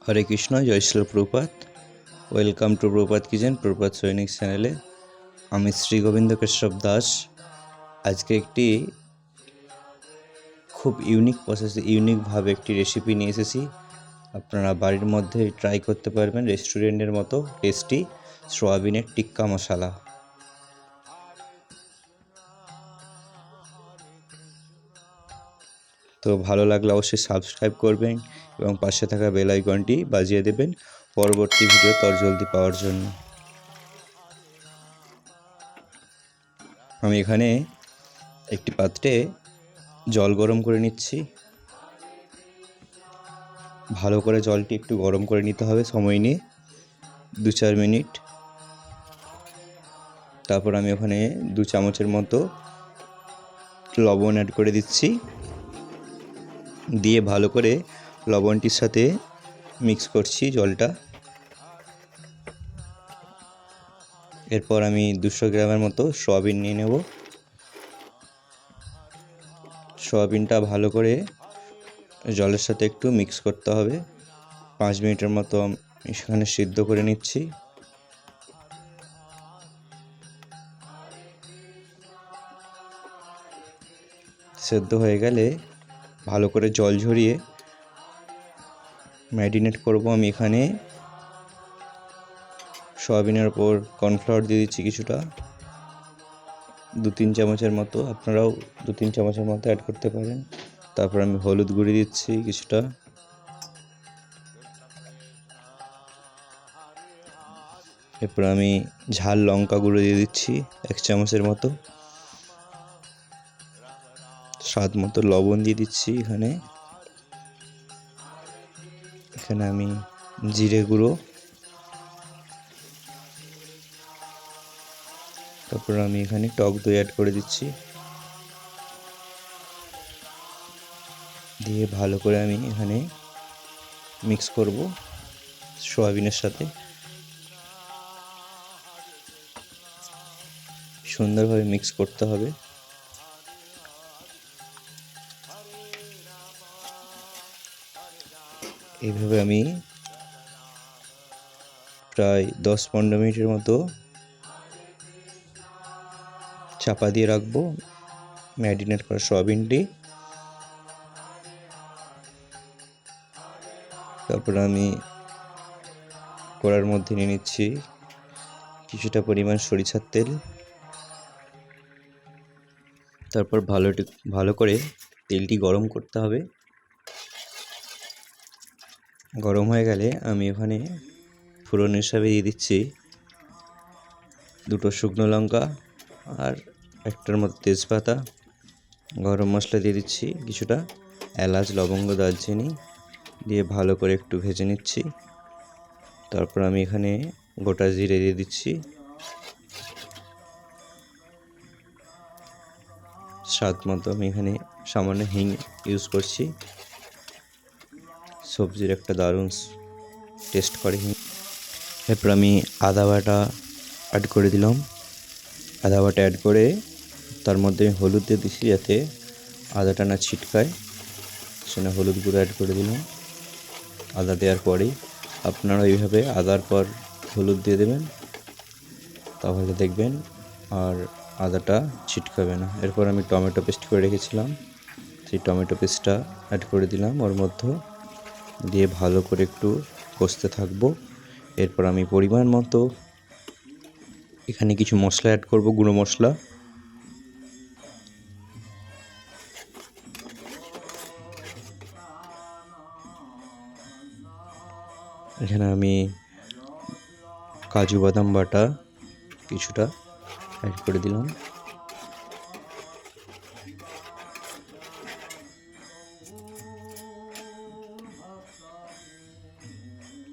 হরে কৃষ্ণ, জয় Shri Prabhupada. Welcome to Prabhupada kitchen, Prabhupada সৈনিক চ্যানেলে। আমি শ্রী গোবিন্দ কেশব দাস। আজকে একটি খুব ইউনিকভাবে একটি রেসিপি নিয়ে এসেছি। আপনারা বাড়ির মধ্যে ট্রাই করতে পারবেন রেস্টুরেন্টের মতো টেস্টি সোয়াবিনের টিক্কা মশলা। তো ভালো লাগলে অবশ্যই সাবস্ক্রাইব করবেন এবং পাশে থাকা বেল আইকনটি বাজিয়ে দেবেন পরবর্তী ভিডিও তরজলদি পাওয়ার জন্য। আমি এখানে একটি পাত্রে জল গরম করে নিচ্ছি। ভালো করে জলটি একটু গরম করে নিতে হবে সময় নিয়ে, 2-4 মিনিট। তারপর আমি ওখানে 2 চামচের মতো লবণ অ্যাড করে দিচ্ছি। দিয়ে ভালো করে লবণটির সাথে মিক্স করছি জলটা। এরপর আমি 200 গ্রামের মতো সয়াবিন নিয়ে নেব। সয়াবিনটা ভালো করে জলের সাথে একটু মিক্স করতে হবে। 5 মিনিটের মতো আমি সেখানে সিদ্ধ করে নিচ্ছি। সেদ্ধ হয়ে গেলে ভালো করে জল ঝরিয়ে ম্যারিনেট করব। আমি এখানে সয়াবিনের ওপর কর্নফ্লাওয়ার দিয়ে দিচ্ছি কিছুটা, 2-3 চামচের মতো। আপনারাও 2-3 চামচের মতো অ্যাড করতে পারেন। তারপর আমি হলুদ গুঁড়ি দিচ্ছি কিছুটা। এরপর আমি ঝাল লঙ্কা গুঁড়ো দিয়ে দিচ্ছি 1 চামচের মতো। স্বাদ মতো লবণ দিয়ে দিচ্ছি এখানে আমি জিরে গুঁড়ো। তারপর আমি এখানে টক দই অ্যাড করে দিচ্ছি। দিয়ে ভালো করে আমি এখানে মিক্স করব সয়াবিনের সাথে। সুন্দরভাবে মিক্স করতে হবে। এইভাবে আমি প্রায় 10-15 মিনিটের মতো চাপা দিয়ে রাখবো ম্যারিনেট করা সয়াবিনটি। তারপর আমি কড়ার মধ্যে নিয়ে নিচ্ছি কিছুটা পরিমাণ সরিষার তেল। তারপর ভালো করে তেলটি গরম করতে হবে। গরম হয়ে গেলে আমি ওখানে ফোড়ন হিসাবে দিয়ে দিচ্ছি 2 শুকনো লঙ্কা আর 1টার মতো তেজপাতা। গরম মশলা দিয়ে দিচ্ছি কিছুটা, এলাচ, লবঙ্গ, দারচিনি দিয়ে ভালো করে একটু ভেজে নিচ্ছি। তারপর আমি এখানে গোটা জিরে দিয়ে দিচ্ছি। স্বাদ মতো আমি এখানে সামান্য হিং ইউজ করছি। সবজির একটা দারুণ টেস্ট করে হিং। এরপর আমি আদা বাটা অ্যাড করে দিলাম। আদা বাটা অ্যাড করে তার মধ্যে হলুদ দিয়ে দিচ্ছি যাতে আদাটা না ছিটকায়, সেজন্য হলুদ গুঁড়ো অ্যাড করে দিলাম। আদা দেওয়ার পরেই আপনারা এইভাবে আদার পর হলুদ দিয়ে দেবেন, তাহলে দেখবেন আর আদাটা ছিটকাবে না। এরপর আমি টমেটো পেস্ট করে রেখেছিলাম, সেই টমেটো পেস্টটা অ্যাড করে দিলাম ওর মধ্যে। দিয়ে ভালো করে একটু কষতে থাকবো। এরপর আমি পরিমাণ মতো এখানে কিছু মশলা অ্যাড করব, গুঁড়ো মশলা। এখানে আমি কাজু বাদাম বাটা কিছুটা অ্যাড করে দিলাম।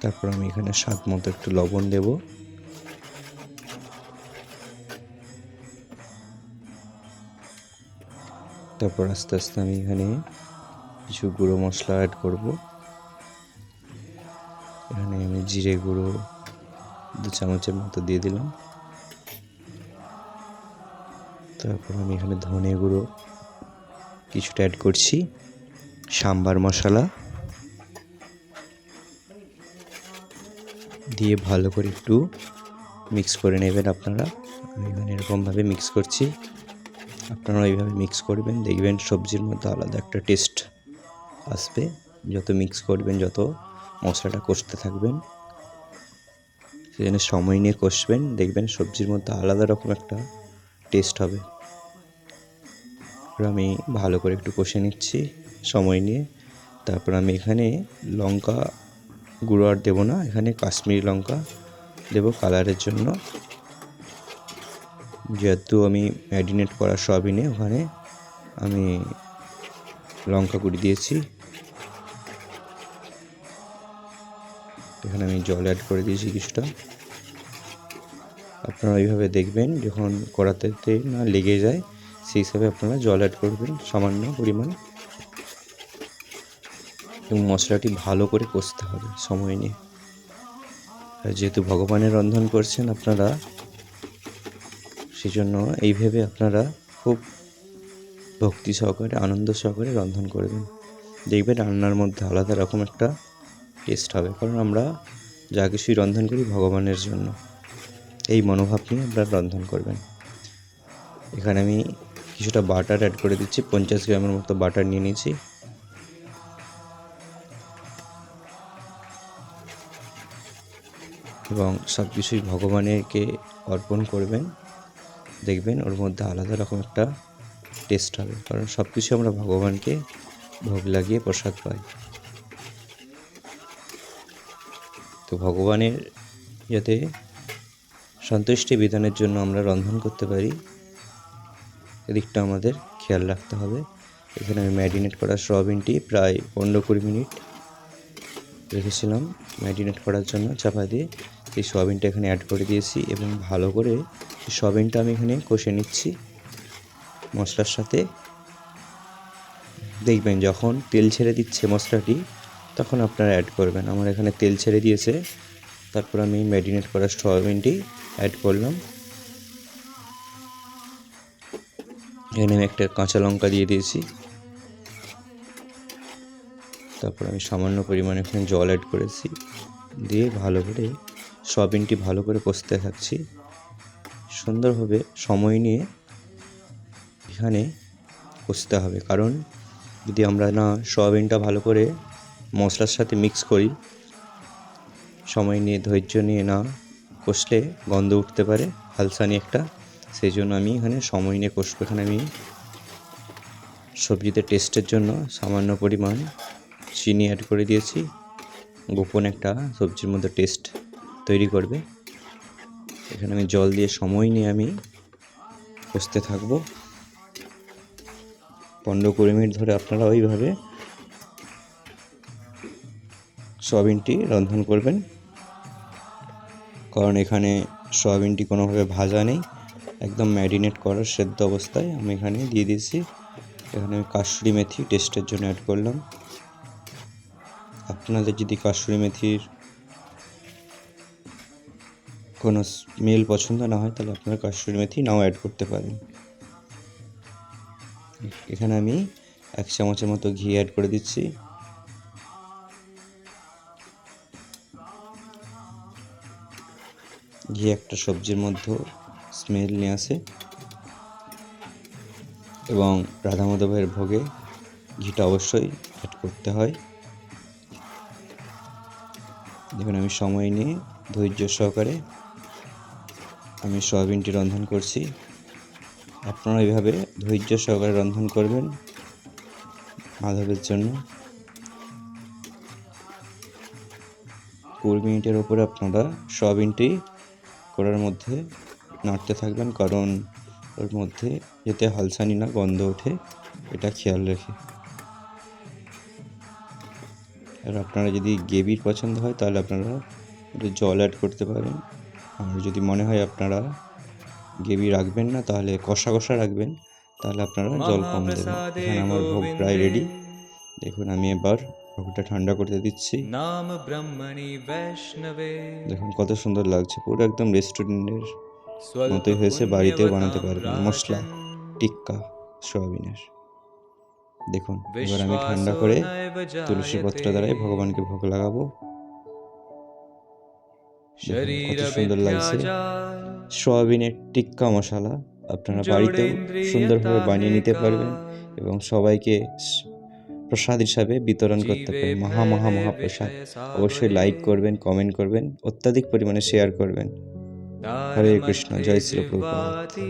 তারপর আমি এখানে স্বাদ মতো একটু লবণ দেব। তারপর আস্তে আস্তে আমি এখানে কিছু গুঁড়ো মশলা অ্যাড করব। এখানে আমি জিরে গুঁড়ো 2 চামচের মতো দিয়ে দিলাম। তারপর আমি এখানে ধনে গুঁড়ো কিছুটা অ্যাড করছি, সাম্বার মশলা, দিয়ে ভালো করে একটু মিক্স করে নেবেন আপনারা। আমি এখানে এরকমভাবে মিক্স করছি, আপনারা এইভাবে মিক্স করবেন, দেখবেন সবজির মধ্যে আলাদা একটা টেস্ট আসবে। যত মিক্স করবেন, যত মশলাটা কষতে থাকবেন, সেজন্য সময় নিয়ে কষবেন, দেখবেন সবজির মধ্যে আলাদা রকম একটা টেস্ট হবে। আমি ভালো করে একটু কষে নিচ্ছি সময় নিয়ে। তারপর আমি এখানে লঙ্কা গুঁড়ো আর দেবো না, এখানে কাশ্মীরি লঙ্কা দেবো কালারের জন্য। যেহেতু আমি ম্যারিনেট করা সয়াবিনে ওখানে আমি লঙ্কা গুঁড়ি দিয়েছি। এখানে আমি জল অ্যাড করে দিয়েছি কিছুটা। আপনারা এইভাবে দেখবেন যখন কড়াতে না লেগে যায়, সেই হিসাবে আপনারা জল অ্যাড করবেন সামান্য পরিমাণ, এবং মশলাটি ভালো করে কষতে হবে সময় নিয়ে। আর যেহেতু ভগবানের রন্ধন করছেন আপনারা, সেই জন্য এইভাবে আপনারা খুব ভক্তি সহকারে, আনন্দ সহকারে রন্ধন করবেন, দেখবেন রান্নার মধ্যে আলাদা রকম একটা টেস্ট হবে। কারণ আমরা যা কিছুই রন্ধন করি ভগবানের জন্য, এই মনোভাব নিয়ে আপনারা রন্ধন করবেন। এখানে আমি কিছুটা বাটার অ্যাড করে দিচ্ছি, 50 গ্রামের মতো বাটার নিয়ে নিয়েছি। এবং সব কিছুই ভগবানেরকে অর্পণ করবেন, দেখবেন ওর মধ্যে আলাদা রকম একটা টেস্ট হবে। কারণ সব কিছু আমরা ভগবানকে ভোগ লাগিয়ে প্রসাদ পাই। তো ভগবানের যাতে সন্তুষ্টি বিধানের জন্য আমরা রন্ধন করতে পারি, এদিকটা আমাদের খেয়াল রাখতে হবে। এখানে আমি ম্যারিনেট করা সয়াবিনটি প্রায় 15-20 মিনিট রেখেছিলাম ম্যারিনেট করার জন্য চাপা দিয়ে। এই সয়াবিনটা এখানে অ্যাড করে দিয়েছি এবং ভালো করে সয়াবিনটা আমি এখানে কষে নিচ্ছি মশলার সাথে। দেখবেন যখন তেল ছেড়ে দিচ্ছে মশলাটি, তখন আপনারা অ্যাড করবেন। আমার এখানে তেল ছেড়ে দিয়েছে, তারপর আমি ম্যারিনেট করা সয়াবিনটি অ্যাড করলাম। এখানে আমি একটা কাঁচা লঙ্কা দিয়ে দিয়েছি। তারপর আমি সামান্য পরিমাণে এখানে জল অ্যাড করেছি, দিয়ে ভালো করে সয়াবিনটি ভালো করে কষতে থাকছি সুন্দরভাবে। সময় নিয়ে এখানে কষতে হবে, কারণ যদি আমরা না সয়াবিনটা ভালো করে মশলার সাথে মিক্স করি, সময় নিয়ে ধৈর্য নিয়ে না কষলে গন্ধ উঠতে পারে হালসানি একটা। সেই জন্য আমি এখানে সময় নিয়ে কষবো। এখানে আমি সবজিতে টেস্টের জন্য সামান্য পরিমাণ চিনি অ্যাড করে দিয়েছি, গোপন একটা সবজির মধ্যে টেস্ট তৈরি করবে। এখানে আমি জল দিয়ে সময় নিয়ে আমি কষতে থাকবো 15-20 মিনিট ধরে। আপনারা ওইভাবে সয়াবিনটি রন্ধন করবেন, কারণ এখানে সয়াবিনটি কোনোভাবে ভাজা নেই, একদম ম্যারিনেট করার সেদ্ধ অবস্থায় আমি এখানে দিয়ে দিয়েছি। এখানে আমি কাসুরি মেথি টেস্টের জন্য অ্যাড করলাম। আপনাদের যদি কাসুরি মেথির কোনো স্মেল পছন্দ না হয়, তাহলে আপনারা কাসুরি মেথি নাও অ্যাড করতে পারেন। এখানে আমি 1 চামচের মতো ঘি অ্যাড করে দিচ্ছি। ঘি একটা সবজির মধ্যে স্মেল নিয়ে আসে, এবং রাধা মাধবের ভোগে ঘিটা অবশ্যই অ্যাড করতে হয়। দেখুন আমি সময় নিয়ে ধৈর্য সহকারে আমি সয়াবিনটি রন্ধন করছি। আপনারা এইভাবে ধৈর্য সহকারে রন্ধন করবেন মাধবের জন্য। 20 মিনিটের ওপরে আপনারা সয়াবিনটি কড়ার মধ্যে নাড়তে থাকবেন, কারণ ওর মধ্যে যাতে হালসানি না গন্ধ ওঠে, এটা খেয়াল রেখে। আর আপনারা যদি গ্রেভির পছন্দ হয়, তাহলে আপনারা একটু জল অ্যাড করতে পারেন। আর যদি মনে হয় আপনারা গ্রেভি রাখবেন না, তাহলে কষা কষা রাখবেন, তাহলে আপনারা জল কম দেবেন। এখানে আমার ভোগ প্রায় রেডি। দেখুন আমি এবার ভোগটা ঠান্ডা করতে দিচ্ছি। নাম ব্রহ্মণি বৈষ্ণবে। দেখুন কত সুন্দর লাগছে, পুরো একদম রেস্টুরেন্টের মতোই হয়েছে, বাড়িতেও বানাতে পারবেন। মশলা টিক্কা সয়াবিনের। দেখুন এবার আমি ঠান্ডা করে তুলসী পত্র দ্বারাই ভগবানকে ভোগ লাগাবো। দেখুন কত সুন্দর লাগছে। সয়াবিনের টিক্কা মশলা আপনারা বাড়িতেও সুন্দরভাবে বানিয়ে নিতে পারবেন এবং সবাইকে প্রসাদ হিসাবে বিতরণ করতে পারেন। মহাপ্রসাদ। অবশ্যই লাইক করবেন, কমেন্ট করবেন, অত্যাধিক পরিমাণে শেয়ার করবেন। হরে কৃষ্ণ, জয় শ্রী প্রভুপাদ।